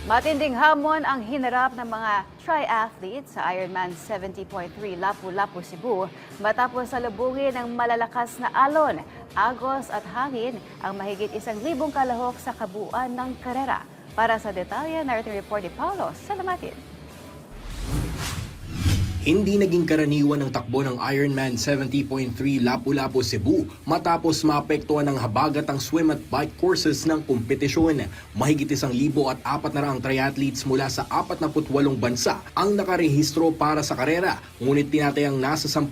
Matinding hamon ang hinarap ng mga triathletes sa Ironman 70.3 Lapu-Lapu, Cebu matapos salubungin ng malalakas na alon, agos at hangin ang mahigit 1,000 kalahok sa kabuuan ng karera. Para sa detalye, narrative report ni Paulo Salamatin. Hindi naging karaniwan ang takbo ng Ironman 70.3 Lapu-Lapu, Cebu matapos maapektuhan ng habagat ang swim at bike courses ng kompetisyon. Mahigit 1,400 triathletes mula sa 48 bansa ang nakarehistro para sa karera, ngunit tinatayang nasa 10%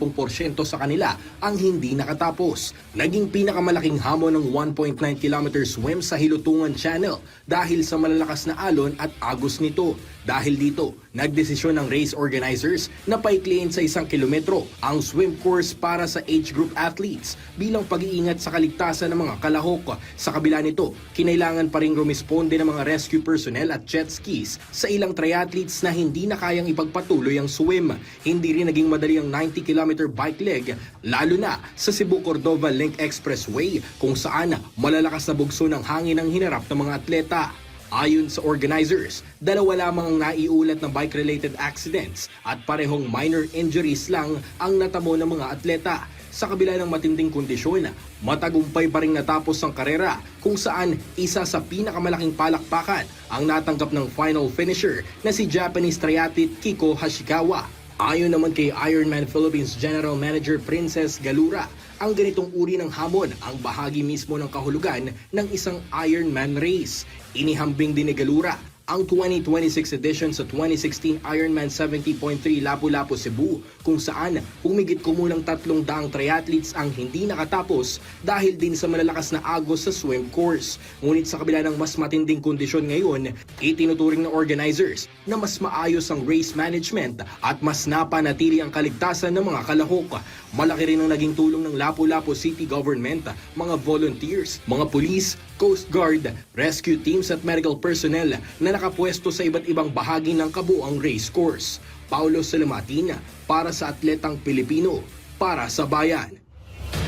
sa kanila ang hindi nakatapos. Naging pinakamalaking hamon ng 1.9 km swim sa Hilutungan Channel dahil sa malalakas na alon at agos nito. Dahil dito, nagdesisyon ng race organizers na paikliin sa 1 kilometro ang swim course para sa age group athletes bilang pag-iingat sa kaligtasan ng mga kalahok. Sa kabila nito, kinailangan pa rin rumisponde ng mga rescue personnel at jet skis sa ilang triathletes na hindi na kayang ipagpatuloy ang swim. Hindi rin naging madali ang 90-kilometer bike leg, lalo na sa Cebu-Cordova Link Expressway kung saan malalakas na bugso ng hangin ang hinarap ng mga atleta. Ayon sa organizers, 2 lamang ang naiulat na bike-related accidents at parehong minor injuries lang ang natamo ng mga atleta. Sa kabila ng matinding kondisyon, matagumpay pa rin natapos ang karera kung saan isa sa pinakamalaking palakpakan ang natanggap ng final finisher na si Japanese triathlete Kiko Hashikawa. Ayon naman kay Ironman Philippines General Manager Princess Galura, ang ganitong uri ng hamon ang bahagi mismo ng kahulugan ng isang Ironman race. Inihambing din ni Galura ang 2026 edition sa 2016 Ironman 70.3 Lapu-Lapu, Cebu kung saan humigit kumulang 300 triathletes ang hindi nakatapos dahil din sa malalakas na agos sa swim course. Ngunit sa kabila ng mas matinding kondisyon ngayon, itinuturing ng organizers na mas maayos ang race management at mas napanatili ang kaligtasan ng mga kalahok. Malaki rin ang naging tulong ng Lapu-Lapu City Government, mga volunteers, mga police, Coast Guard, rescue teams at medical personnel na nakapwesto sa iba't ibang bahagi ng kabuuang race course. Paulo Salamatin para sa Atletang Pilipino, para sa Bayan.